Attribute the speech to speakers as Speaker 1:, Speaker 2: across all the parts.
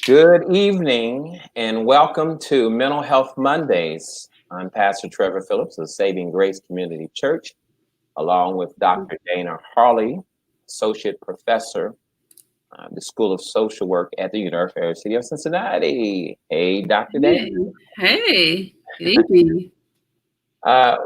Speaker 1: Good evening and welcome to Mental Health Mondays. I'm Pastor Trevor Phillips of Saving Grace Community Church, along with Dr. Dana Harley, Associate Professor, the School of Social Work at the University of Cincinnati. Hey, Dr. Dana.
Speaker 2: Hey, hey, good evening.
Speaker 1: Uh,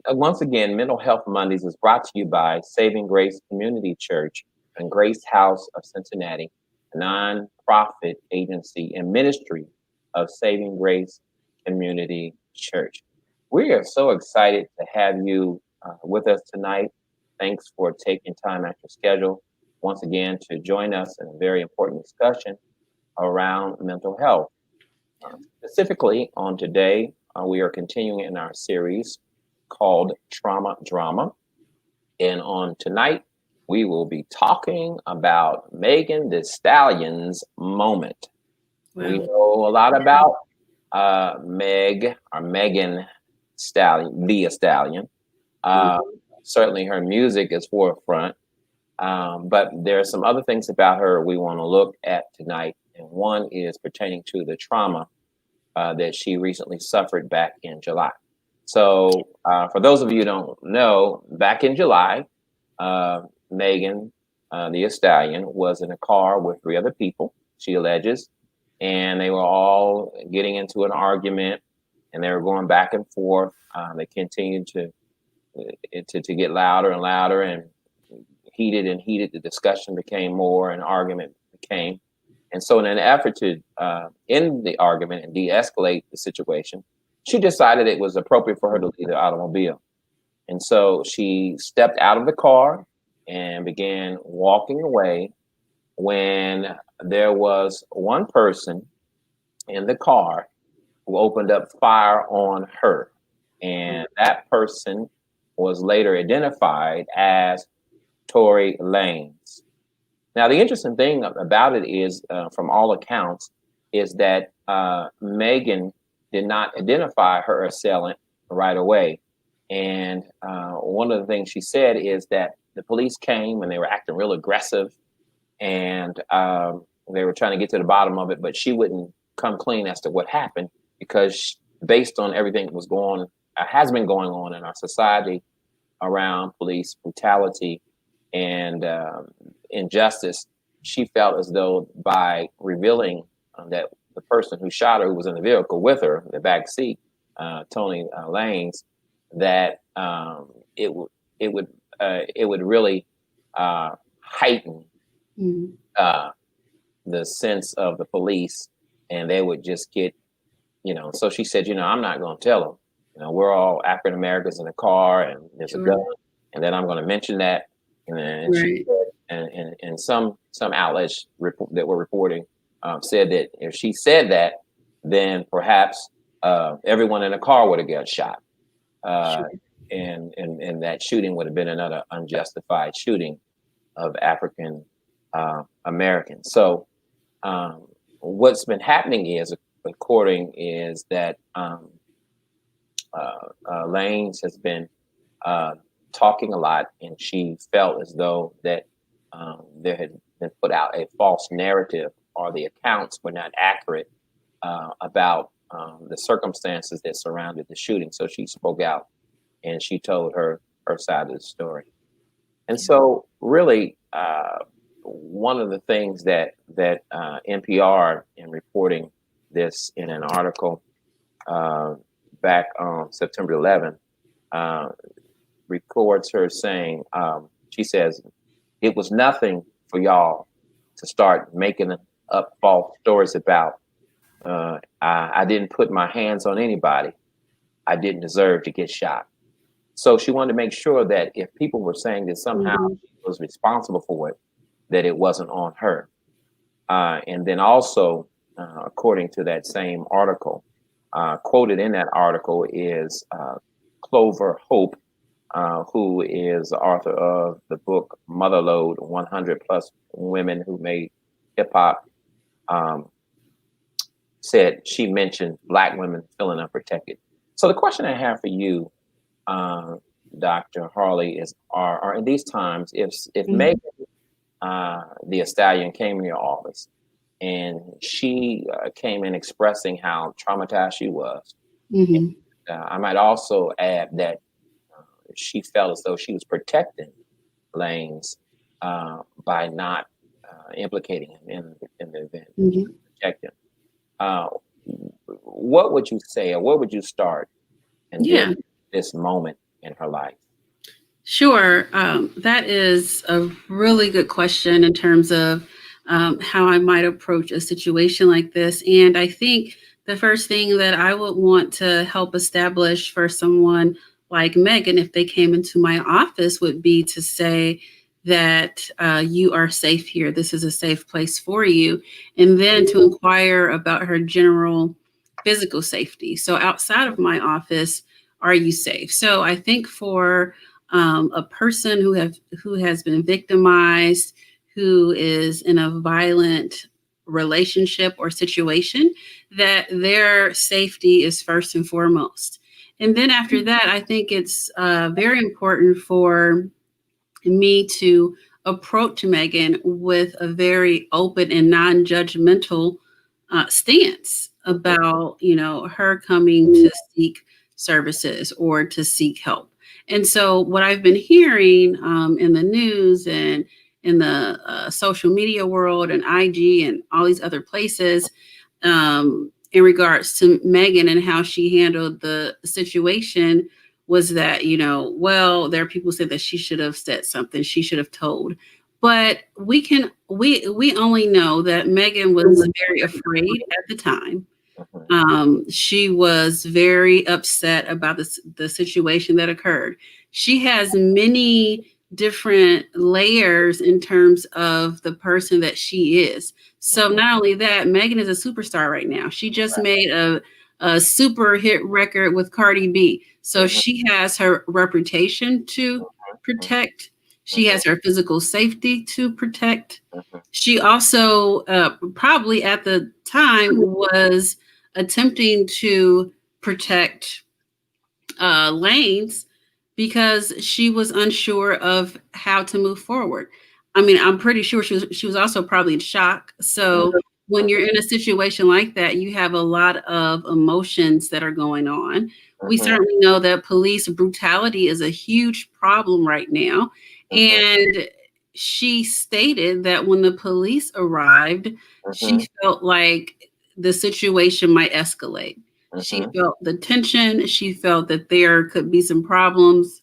Speaker 1: Once again, Mental Health Mondays is brought to you by Saving Grace Community Church and Grace House of Cincinnati, a nonprofit agency and ministry of Saving Grace Community Church. We are so excited to have you with us tonight. Thanks for taking time out your schedule once again to join us in a very important discussion around mental health. Specifically, on today, we are continuing in our series called Trauma Drama. And on tonight, we will be talking about Megan Thee Stallion's moment. We
Speaker 2: Wow.
Speaker 1: know a lot about Meg or Megan Stallion, the Stallion. Uh, Certainly, her music is forefront, but there are some other things about her we want to look at tonight. And one is pertaining to the trauma that she recently suffered back in July. So, for those of you who don't know, back in July, Megan, the Stallion, was in a car with three other people, she alleges, and they were all getting into an argument, and they were going back and forth. They continued to get louder and louder, and heated and heated. The discussion became more, and argument became. And so, in an effort to end the argument and de-escalate the situation, she decided it was appropriate for her to leave the automobile. And so she stepped out of the car and began walking away when there was one person in the car who opened up fire on her. And that person was later identified as Tory Lanez. Now, the interesting thing about it is, from all accounts, is that Megan did not identify her assailant right away. And one of the things she said is that the police came and they were acting real aggressive, and they were trying to get to the bottom of it, but she wouldn't come clean as to what happened because based on everything that was has been going on in our society around police brutality and injustice, she felt as though by revealing that the person who shot her, who was in the vehicle with her, in the back seat, Tony Lanez, that it would really heighten the sense of the police, and they would just get, So she said, I'm not going to tell them. We're all African Americans in a car, and there's a gun, and then I'm going to mention that. And then she said, and some outlets that were reporting said that if she said that, then perhaps everyone in the car would have got shot, and that shooting would have been another unjustified shooting of African Americans. So what's been happening is, according is that Lanez has been talking a lot, and she felt as though that there had been put out a false narrative, or the accounts were not accurate about the circumstances that surrounded the shooting. So she spoke out and she told her side of the story. And so really, one of the things that NPR, in reporting this in an article back on September 11th, records her saying, she says, it was nothing for y'all to start making up false stories about. I didn't put my hands on anybody. I didn't deserve to get shot. So she wanted to make sure that if people were saying that somehow she was responsible for it, that it wasn't on her. And then also, according to that same article, quoted in that article is Clover Hope, who is the author of the book Motherload, 100 plus women who made hip hop. Said she mentioned Black women feeling unprotected. So the question I have for you, Dr. Harley, is: Are in these times, if Megan the Stallion came in your office and she came in expressing how traumatized she was.
Speaker 2: Mhm.
Speaker 1: I might also add that she felt as though she was protecting Lanes by not implicating him in the event. She
Speaker 2: Mhm.
Speaker 1: was protecting him. Uh, what would you say, or where would you start in dealing
Speaker 2: Yeah.
Speaker 1: with this moment in her life?
Speaker 2: Sure. That is a really good question in terms of how I might approach a situation like this. And I think the first thing that I would want to help establish for someone like Megan, if they came into my office, would be to say that you are safe here. This is a safe place for you. And then to inquire about her general physical safety. So outside of my office, are you safe? So I think for a person who has been victimized, who is in a violent relationship or situation, that their safety is first and foremost. And then after that, I think it's very important for me to approach Megan with a very open and non-judgmental stance about, her coming to seek services or to seek help. And so, what I've been hearing in the news and in the social media world and IG and all these other places in regards to Megan and how she handled the situation was that, well, there are people who said that she should have said something, she should have told. But we only know that Megan was very afraid at the time.
Speaker 1: Mhm,
Speaker 2: She was very upset about the situation that occurred. She has many different layers in terms of the person that she is. So
Speaker 1: mhm,
Speaker 2: not only that, Megan is a superstar right now. She just made a super hit record with Cardi B. So
Speaker 1: mhm,
Speaker 2: she has her reputation to
Speaker 1: mhm,
Speaker 2: protect. She
Speaker 1: mhm,
Speaker 2: has her physical safety to protect.
Speaker 1: mhm,
Speaker 2: She also probably at the time was attempting to protect lanes because she was unsure of how to move forward. I mean, I'm pretty sure she was also probably in shock.
Speaker 1: mhm,
Speaker 2: So when you're in a situation like that, you have a lot of emotions that are going on. We
Speaker 1: mhm,
Speaker 2: certainly know that police brutality is a huge problem right now.
Speaker 1: mhm,
Speaker 2: And she stated that when the police arrived, she
Speaker 1: mhm,
Speaker 2: felt like the situation might escalate. She
Speaker 1: mhm,
Speaker 2: felt the tension. She felt that there could be some problems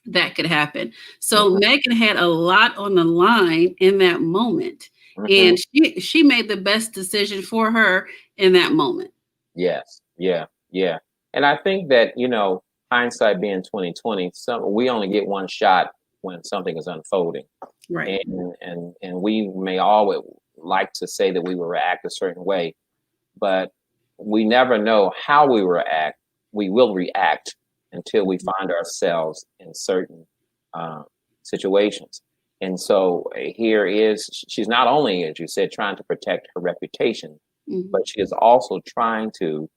Speaker 2: that could happen. So
Speaker 1: mhm,
Speaker 2: Megan had a lot on the line in that moment,
Speaker 1: mhm.
Speaker 2: and she made the best decision for her in that moment.
Speaker 1: Yes, yeah, yeah. And I think that, hindsight being 2020, we only get one shot when something is unfolding.
Speaker 2: Right.
Speaker 1: And we may always like to say that we will react a certain way, but we never know how we will react until we find ourselves in certain uh, situations. And so here is she's not only, as you said, trying to protect her reputation,
Speaker 2: Mhm.
Speaker 1: but she is also trying to,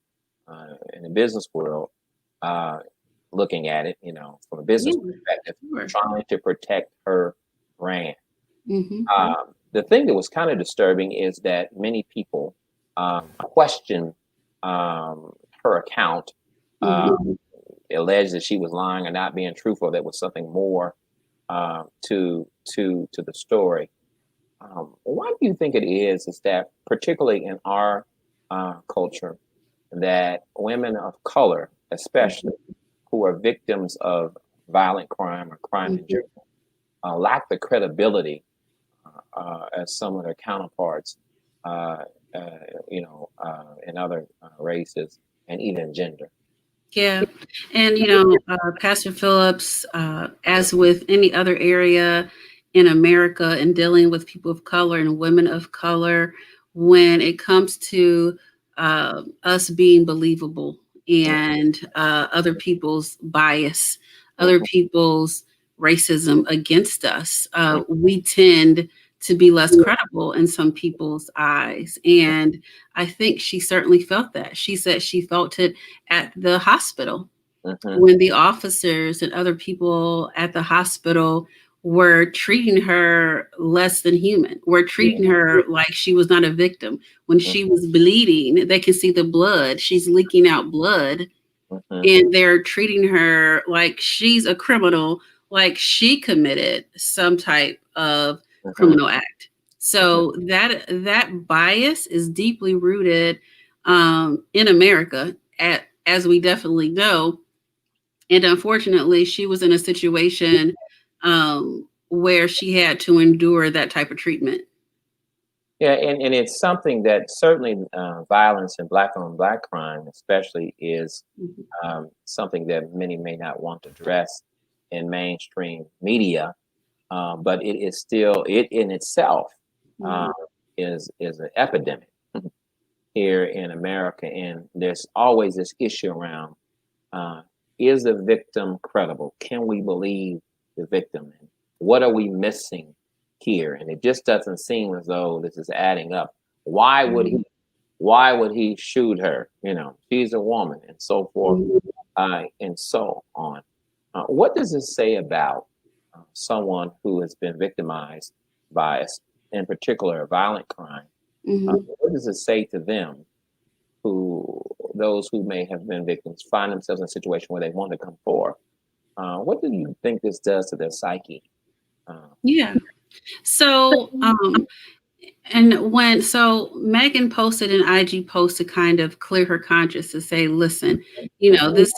Speaker 1: in the business world, uh, looking at it, from a business
Speaker 2: Yeah,
Speaker 1: perspective,
Speaker 2: sure.
Speaker 1: trying to protect her brand.
Speaker 2: Mhm.
Speaker 1: The thing that was kind of disturbing is that many people question her account, uh,
Speaker 2: Mhm.
Speaker 1: alleged that she was lying or not being truthful. There was something more to the story. Why do you think it is? Is that particularly in our culture, that women of color,
Speaker 2: Mhm.
Speaker 1: especially who are victims of violent crime or crime in
Speaker 2: Mhm.
Speaker 1: general, lack the credibility as some of their counterparts, uh, uh, in other races and even gender.
Speaker 2: Yeah. And, Pastor Phillips, as with any other area in America and dealing with people of color and women of color, when it comes to us being believable and other people's bias, other
Speaker 1: Mhm,
Speaker 2: people's racism against us,
Speaker 1: mhm,
Speaker 2: we tend to be less credible in some people's eyes. And I think she certainly felt that. She said she felt it at the hospital
Speaker 1: mhm,
Speaker 2: when the officers and other people at the hospital were treating her less than human. We're treating her like she was not a victim. When she was bleeding, they can see the blood. She's leaking out blood,
Speaker 1: Mm-hmm.
Speaker 2: and they're treating her like she's a criminal, like she committed some type of
Speaker 1: Mm-hmm.
Speaker 2: criminal act. So that bias is deeply rooted in America, as we definitely know. And unfortunately, she was in a situation where she had to endure that type of treatment.
Speaker 1: Yeah, and it's something that certainly violence and black on black crime, especially, is
Speaker 2: Mhm.
Speaker 1: something that many may not want to address in mainstream media, but it is still, it in itself
Speaker 2: Mhm.
Speaker 1: um, is an epidemic here in America, and there's always this issue around: uh, is the victim credible? Can we believe the victim? And what are we missing here? And it just doesn't seem as though this is adding up. Why would he?
Speaker 2: Mhm.
Speaker 1: Why would he shoot her? You know, she's a woman, and so forth,
Speaker 2: Mhm.
Speaker 1: and so on. What does it say about someone who has been victimized by, in particular, a violent crime?
Speaker 2: Mhm.
Speaker 1: What does it say to them, who, those who may have been victims, find themselves in a situation where they want to come forward? What do you think this does to their psyche? Uh,
Speaker 2: Yeah. So, Megan posted an IG post to kind of clear her conscience to say, listen, this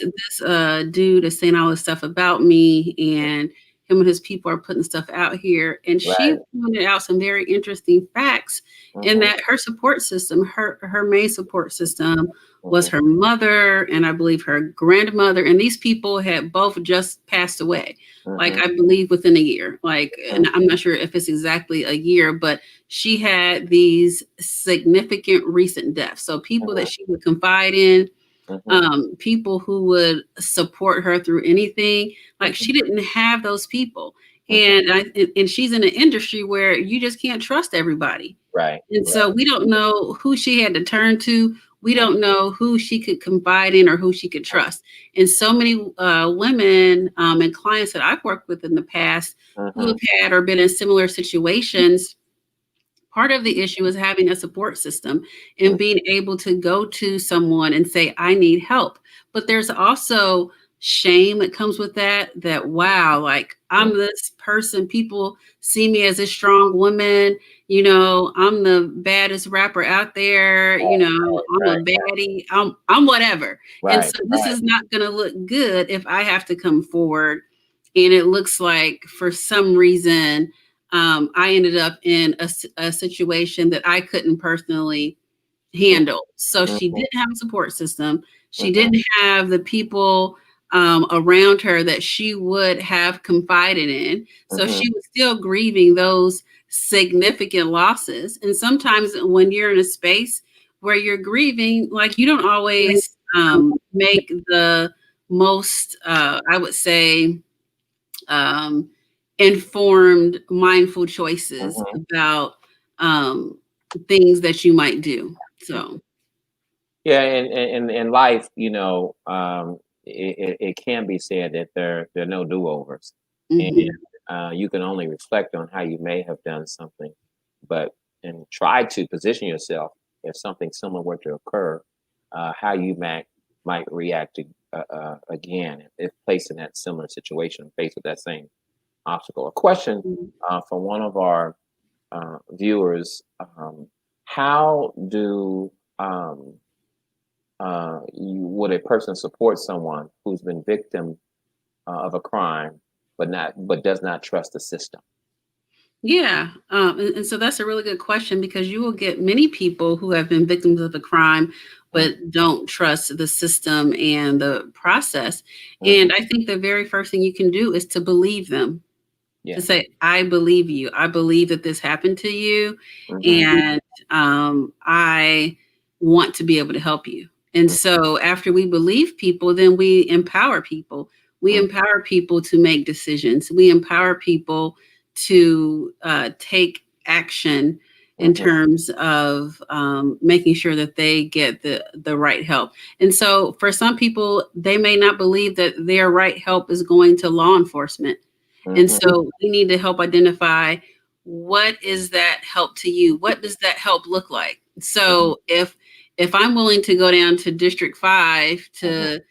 Speaker 2: dude is saying all this stuff about me, and him and his people are putting stuff out here. And she
Speaker 1: right.
Speaker 2: pointed out some very interesting facts in
Speaker 1: Mm-hmm,
Speaker 2: that her support system, her main support system was
Speaker 1: mm-hmm,
Speaker 2: her mother and I believe her grandmother. And these people had both just passed away, like
Speaker 1: mm-hmm,
Speaker 2: I believe within a year. Like,
Speaker 1: mm-hmm,
Speaker 2: and I'm not sure if it's exactly a year, but she had these significant recent deaths. So people that she would confide in,
Speaker 1: mm-hmm,
Speaker 2: people who would support her through anything. Like
Speaker 1: mm-hmm,
Speaker 2: she didn't have those people,
Speaker 1: mm-hmm.
Speaker 2: and she's in an industry where you just can't trust everybody.
Speaker 1: Right,
Speaker 2: And
Speaker 1: right.
Speaker 2: so we don't know who she had to turn to. We don't know who she could confide in or who she could trust. And so many women and clients that I've worked with in the past who
Speaker 1: Mm-hmm,
Speaker 2: have had or been in similar situations, part of the issue is having a support system and being able to go to someone and say, I need help. But there's also shame that comes with that, wow, like I'm this person. People see me as a strong woman. I'm the baddest rapper out there. I'm a
Speaker 1: right,
Speaker 2: baddie. I'm whatever. And
Speaker 1: right,
Speaker 2: so this is not going to look good if I have to come forward. And it looks like for some reason, I ended up in a situation that I couldn't personally handle. So she
Speaker 1: mm-hmm,
Speaker 2: didn't have a support system. She
Speaker 1: mm-hmm,
Speaker 2: didn't have the people around her that she would have confided in. So
Speaker 1: mm-hmm,
Speaker 2: she was still grieving those significant losses. And sometimes when you're in a space where you're grieving, like you don't always make the most, I would say, um, informed, mindful choices
Speaker 1: mm-hmm.
Speaker 2: about um, things that you might do. So,
Speaker 1: Yeah, and in life, it can be said that there are no do-overs, and
Speaker 2: mhm,
Speaker 1: you can only reflect on how you may have done something, but and try to position yourself if something similar were to occur, how you might react to, again if placed in that similar situation, faced with that same obstacle. A question
Speaker 2: mhm.
Speaker 1: from one of our viewers: how do would a person support someone who's been victim of a crime, but does not trust the system?
Speaker 2: Yeah. And so that's a really good question because you will get many people who have been victims of a crime
Speaker 1: Mm,
Speaker 2: but don't trust the system and the process.
Speaker 1: mhm.
Speaker 2: And I think the very first thing you can do is to believe them, to
Speaker 1: Yeah.
Speaker 2: say, I believe you. I believe that this happened to you.
Speaker 1: Hmm.
Speaker 2: And I want to be able to help you. And so after we believe people, then we empower people. We
Speaker 1: Hmm.
Speaker 2: empower people to make decisions. We empower people to take action in
Speaker 1: Hmm.
Speaker 2: terms of making sure that they get the right help. And so for some people, they may not believe that their right help is going to law enforcement. And
Speaker 1: Mm-hmm.
Speaker 2: so we need to help identify, what is that help to you? What does that help look like?
Speaker 1: Mm-hmm.
Speaker 2: So if I'm willing to go down to District 5
Speaker 1: Mm-hmm.
Speaker 2: to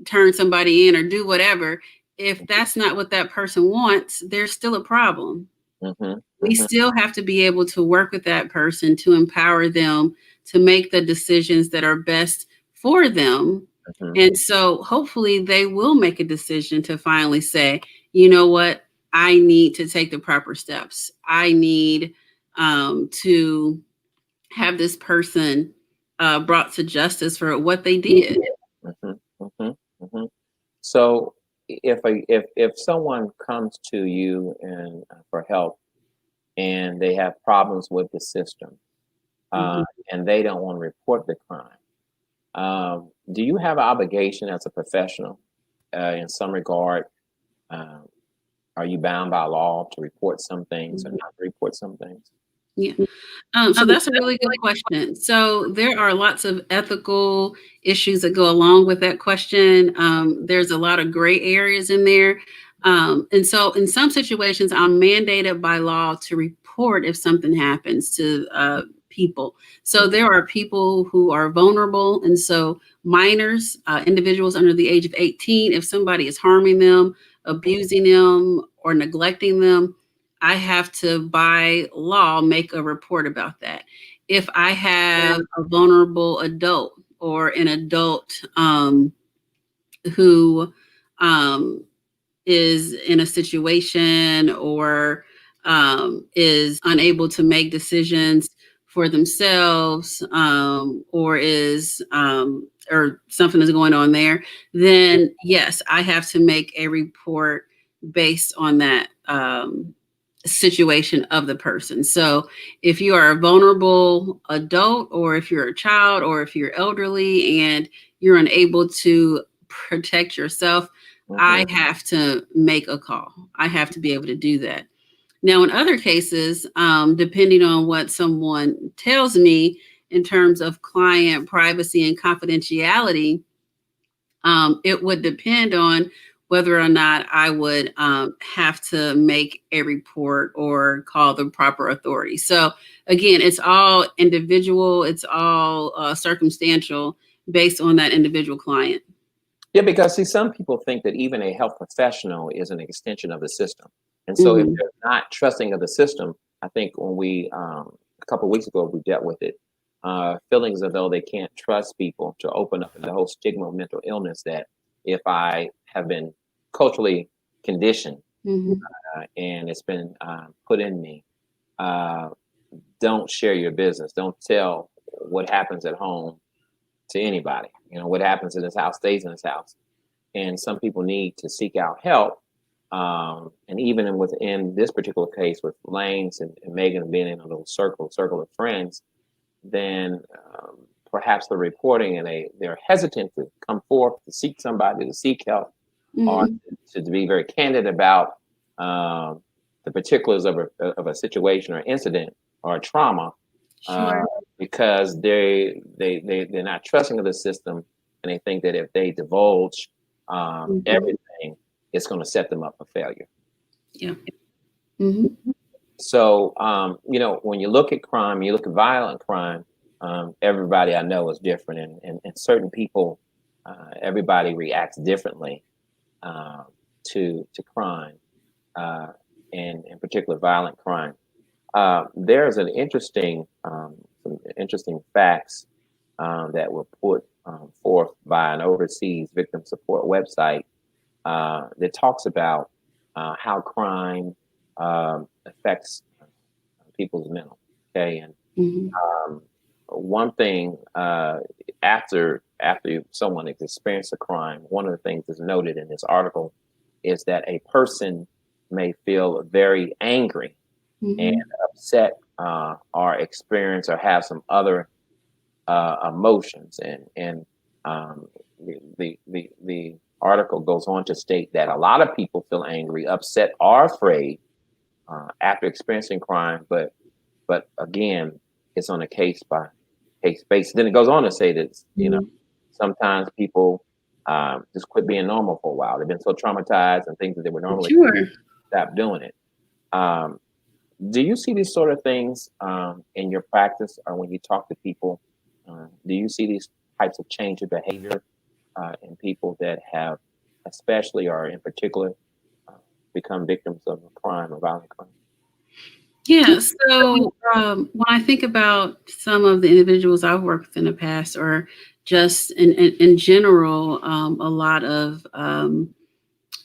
Speaker 2: turn somebody in or do whatever, if that's not what that person wants, there's still a problem.
Speaker 1: Mm-hmm.
Speaker 2: We
Speaker 1: Mm-hmm.
Speaker 2: still have to be able to work with that person to empower them to make the decisions that are best for them.
Speaker 1: Mm-hmm.
Speaker 2: And so hopefully they will make a decision to finally say, you know what, I need to take the proper steps. I need to have this person brought to justice for what they did.
Speaker 1: Mm-hmm. Mm-hmm. Mm-hmm. So if someone comes to you and for help and they have problems with the system, uh,
Speaker 2: Mhm.
Speaker 1: and they don't want to report the crime, do you have an obligation as a professional in some regard? Um, are you bound by law to report some things or not to report some things?
Speaker 2: Yeah. So that's a really good question. So there are lots of ethical issues that go along with that question. There's a lot of gray areas in there. And so in some situations, I'm mandated by law to report if something happens to people. So there are people who are vulnerable. And so minors, individuals under the age of 18, if somebody is harming them, abusing them, or neglecting them, I have to, by law, make a report about that. If I have a vulnerable adult or an adult who um, is in a situation or is unable to make decisions for themselves, or something is going on there, then yes, I have to make a report based on that situation of the person. So if you are a vulnerable adult, or if you're a child, or if you're elderly and you're unable to protect yourself,
Speaker 1: Mm-hmm.
Speaker 2: I have to make a call. I have to be able to do that. Now, in other cases, depending on what someone tells me in terms of client privacy and confidentiality, it would depend on whether or not I would have to make a report or call the proper authority. So again, it's all individual, it's all circumstantial based on that individual client.
Speaker 1: Yeah, because see, some people think that even a health professional is an extension of the system, and so if
Speaker 2: Mhm.
Speaker 1: they're not trusting of the system, I think when we a couple of weeks ago we dealt with it, feelings as though they can't trust people to open up, and the whole stigma of mental illness that if I have been culturally conditioned
Speaker 2: Mhm.
Speaker 1: and it's been put in me, uh, don't share your business, don't tell what happens at home to anybody. You know what happens in this house stays in this house, and some people need to seek out help. And even within this particular case with Lane's and Megan being in a little circle of friends, then perhaps the reporting and they're hesitant to come forth to seek somebody to seek help or
Speaker 2: Mhm.
Speaker 1: to be very candid about um, the particulars of a situation or incident or a trauma uh,
Speaker 2: Sure.
Speaker 1: because they're not trusting of the system and they think that if they divulge
Speaker 2: Mhm.
Speaker 1: everything, it's going to set them up for failure.
Speaker 2: Yeah. Mhm.
Speaker 1: So, when you look at crime, you look at violent crime, everybody I know is different, and certain people, everybody reacts differently uh, to crime, uh, and in particular violent crime. There's some interesting facts that were put forth by an overseas victim support website that talks about how crime affects people's mental. Okay, and
Speaker 2: Mhm.
Speaker 1: um, one thing after someone has experienced a crime, one of the things that's noted in this article is that a person may feel very angry and
Speaker 2: Mhm.
Speaker 1: upset or experience or have some other emotions and um, the article goes on to state that a lot of people feel angry, upset, or afraid after experiencing crime, but again, it's on a case by case basis. Then it goes on to say that
Speaker 2: Mhm.
Speaker 1: sometimes people just quit being normal for a while. They've been so traumatized and things that they would normally
Speaker 2: Sure.
Speaker 1: stop doing it. Um, do you see these sort of things in your practice or when you talk to people? Do you see these types of change of behavior in people that have, especially or in particular, uh, become victims of a crime or violent crime?
Speaker 2: Yeah. So when I think about some of the individuals I've worked with in the past, or just in general, a lot of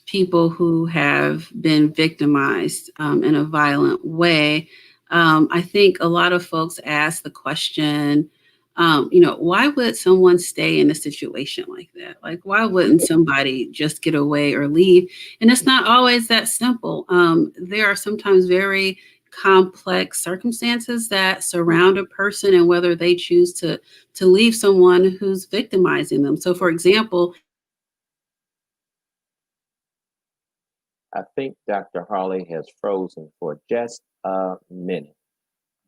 Speaker 2: people who have been victimized in a violent way, I think a lot of folks ask the question, why would someone stay in a situation like that? Like, why wouldn't somebody just get away or leave? And it's not always that simple. There are sometimes very complex circumstances that surround a person and whether they choose to leave someone who's victimizing them. So for example,
Speaker 1: I think Dr. Harley has frozen for just a minute,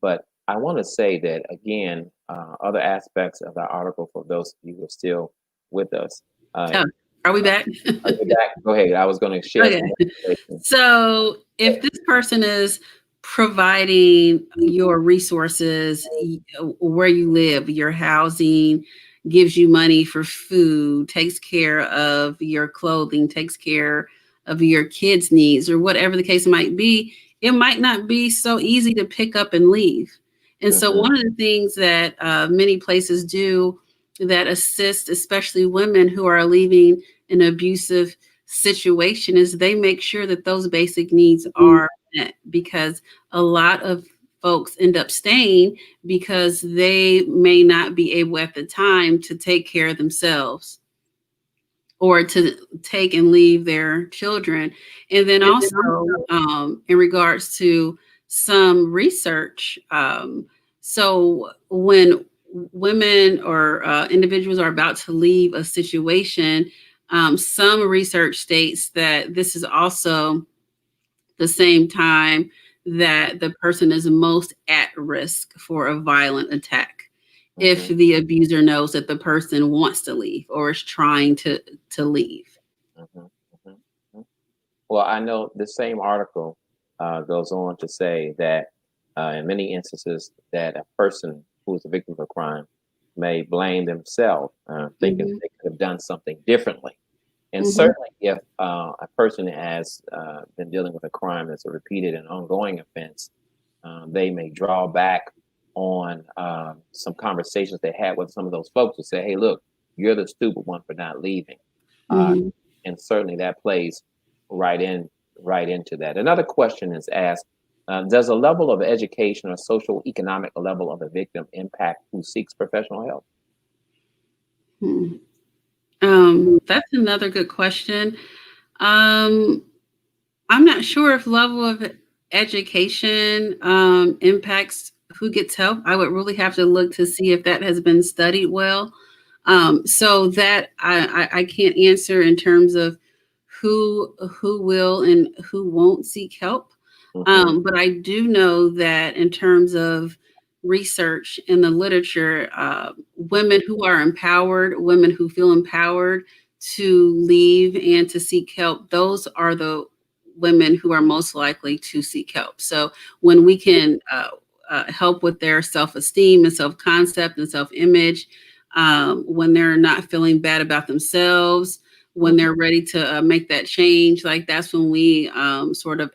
Speaker 1: but I want to say that again, other aspects of the article for those of you who are still with us. Uh,
Speaker 2: oh, are we back?
Speaker 1: are you back? Go ahead. I was going to share
Speaker 2: Okay.
Speaker 1: some more information.
Speaker 2: So if this person is providing your resources, where you live, your housing, gives you money for food, takes care of your clothing, takes care of your kids' needs, or whatever the case might be, it might not be so easy to pick up and leave. And so
Speaker 1: Hmm.
Speaker 2: one of the things that many places do that assist, especially women who are leaving an abusive situation, is they make sure that those basic needs are met, because a lot of folks end up staying because they may not be able at the time to take care of themselves or to take and leave their children. And then also, in regards to some research, so when women or individuals are about to leave a situation, some research states that this is also the same time that the person is most at risk for a violent attack, if
Speaker 1: Hmm.
Speaker 2: the abuser knows that the person wants to leave or is trying to leave.
Speaker 1: Hmm. Hmm. Well, I know the same article goes on to say that in many instances that a person who is a victim of a crime may blame themselves, thinking
Speaker 2: Mhm,
Speaker 1: they could have done something differently. And
Speaker 2: mhm,
Speaker 1: certainly, if a person has been dealing with a crime that's a repeated and ongoing offense, they may draw back on some conversations they had with some of those folks who say, "Hey, look, you're the stupid one for not leaving," uh,
Speaker 2: mhm.
Speaker 1: and certainly that plays right in right into that. Another question is asked: does a level of education or social economic level of a victim impact who seeks professional help?
Speaker 2: Hmm. That's another good question. Um, I'm not sure if level of education impacts who gets help. I would really have to look to see if that has been studied well. So that I can't answer in terms of who will and who won't seek help.
Speaker 1: Hmm.
Speaker 2: But I do know that in terms of research in the literature, women who are empowered, women who feel empowered to leave and to seek help, those are the women who are most likely to seek help. So when we can help with their self-esteem and self-concept and self-image, when they're not feeling bad about themselves, when
Speaker 1: Hmm.
Speaker 2: they're ready to make that change, like that's when we sort of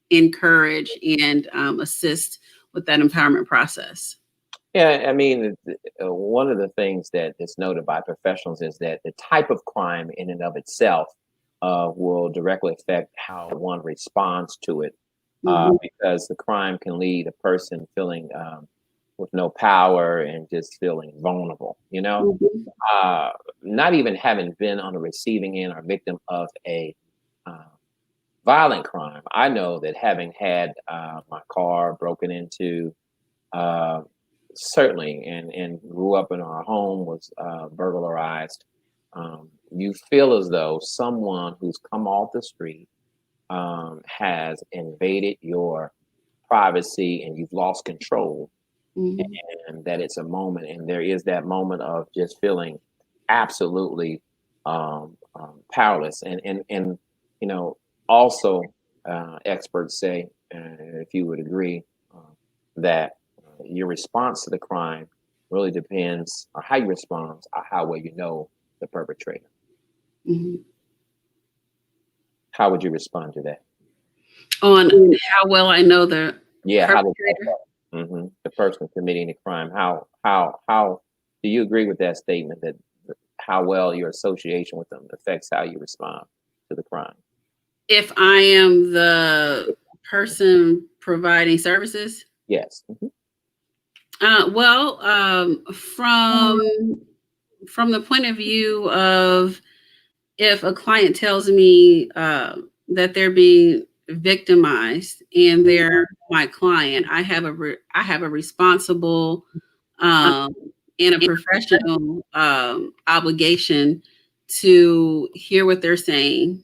Speaker 2: encourage and assist with that empowerment process.
Speaker 1: Yeah, I mean, one of the things that is noted by professionals is that the type of crime in and of itself will directly affect how one responds to it,
Speaker 2: Mhm,
Speaker 1: because the crime can lead a person feeling with no power and just feeling vulnerable,
Speaker 2: mhm,
Speaker 1: uh, not even having been on the receiving end or victim of a uh, violent crime. I know that having had my car broken into, uh, certainly, and grew up in our home was burglarized. You feel as though someone who's come off the street has invaded your privacy and you've lost control,
Speaker 2: mhm,
Speaker 1: and that it's a moment, and there is that moment of just feeling absolutely powerless, and also. experts say, if you would agree, that your response to the crime really depends, or how you respond, or how well you know the perpetrator.
Speaker 2: Mhm.
Speaker 1: How would you respond to that?
Speaker 2: On how well I know the
Speaker 1: Yeah, how does
Speaker 2: perpetrator.
Speaker 1: the person committing the crime? How do you agree with that statement that how well your association with them affects how you respond to the crime?
Speaker 2: If I am the person providing services,
Speaker 1: Yes.
Speaker 2: well, from the point of view of if a client tells me that they're being victimized and they're my client, I have a responsible um, and a professional obligation to hear what they're saying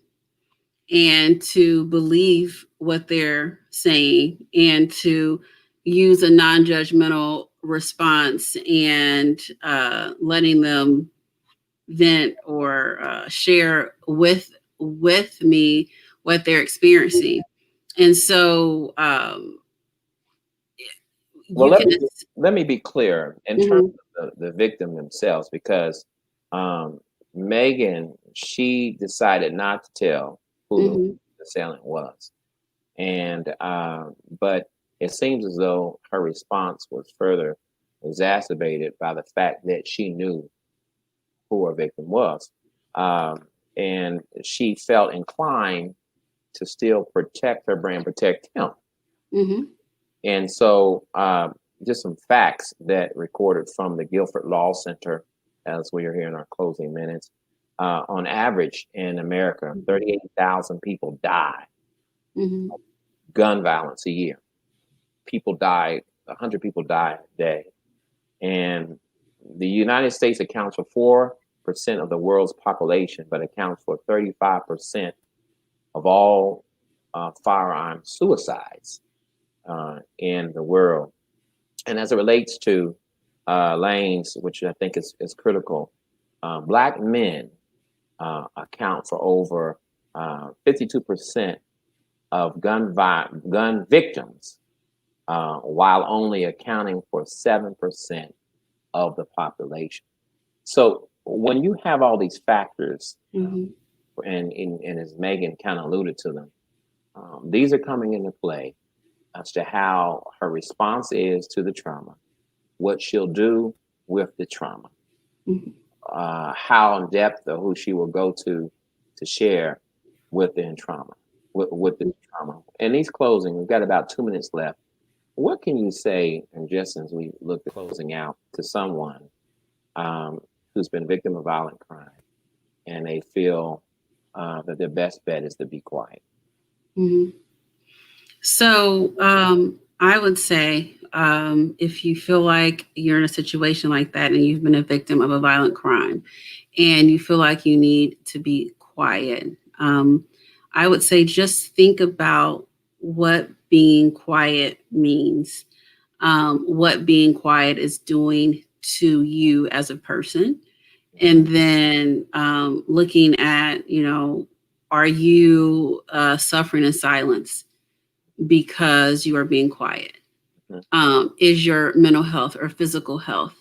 Speaker 2: and to believe what they're saying and to use a non-judgmental response and letting them vent or share with me what they're experiencing. And so
Speaker 1: Well,
Speaker 2: you can.
Speaker 1: let me be clear in terms
Speaker 2: Mhm,
Speaker 1: of the victim themselves, because um, Megan, she decided not to tell who the
Speaker 2: mhm,
Speaker 1: assailant was, and but it seems as though her response was further exacerbated by the fact that she knew who her victim was, um, and she felt inclined to still protect her brand, protect him.
Speaker 2: mhm,
Speaker 1: And so, just some facts that recorded from the Guilford Law Center as we are here in our closing minutes. On average in America, 38,000 people die
Speaker 2: mhm,
Speaker 1: gun violence a year. People die, 100 people die a day. And the United States accounts for 4% of the world's population, but accounts for 35% of all firearm suicides in the world. And as it relates to lanes, which I think is critical, black men account for over 52% of gun victims, while only accounting for 7% of the population. So when you have all these factors,
Speaker 2: mhm,
Speaker 1: and as Megan kind of alluded to them, these are coming into play as to how her response is to the trauma, what she'll do with the trauma,
Speaker 2: mhm.
Speaker 1: how in depth or who she will go to share within trauma, with the trauma. In these closing, we've got about 2 minutes left. What can you say, and just as we look at closing out, to someone um, who's been a victim of violent crime and they feel that their best bet is to be quiet?
Speaker 2: Mhm. So I would say if you feel like you're in a situation like that and you've been a victim of a violent crime and you feel like you need to be quiet, I would say just think about what being quiet means, what being quiet is doing to you as a person. And then looking at, are you suffering in silence because you are being quiet?
Speaker 1: Mhm.
Speaker 2: Is your mental health or physical health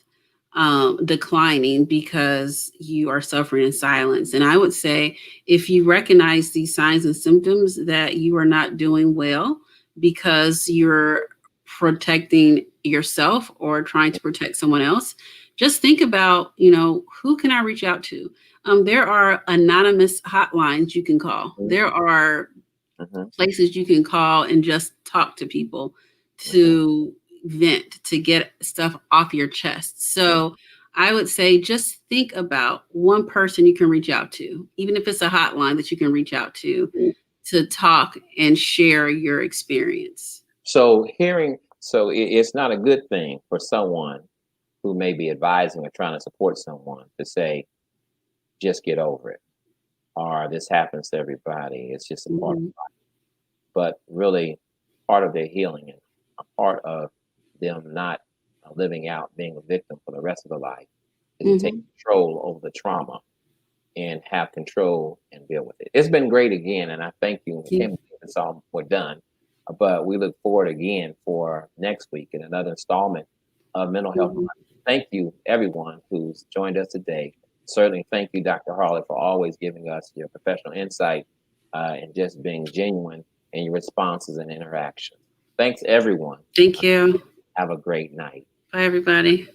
Speaker 2: declining because you are suffering in silence? And I would say if you recognize these signs and symptoms that you are not doing well because you're protecting yourself or trying to protect someone else, just think about, who can I reach out to? There are anonymous hotlines you can call.
Speaker 1: Mhm.
Speaker 2: There are
Speaker 1: Mhm.
Speaker 2: places you can call and just talk to people
Speaker 1: Mhm.
Speaker 2: to vent, to get stuff off your chest. So I would say just think about one person you can reach out to, even if it's a hotline that you can reach out to talk and share your experience.
Speaker 1: So it's not a good thing for someone who may be advising or trying to support someone to say, just get over it, or this happens to everybody. It's just a part of
Speaker 2: Mhm,
Speaker 1: life. But really, part of their healing and a part of them not living out being a victim for the rest of their life is to take
Speaker 2: mhm.
Speaker 1: control over the trauma and have control and deal with it. It's been great again, and I thank you. I can't believe it's all we're done. But we look forward again for next week in another installment of Mental Health.
Speaker 2: Mhm.
Speaker 1: Thank you, everyone who's joined us today. Certainly, thank you, Dr. Harley, for always giving us your professional insight and just being genuine in your responses and interactions. Thanks, everyone.
Speaker 2: Thank you.
Speaker 1: Have a great night.
Speaker 2: Bye, everybody.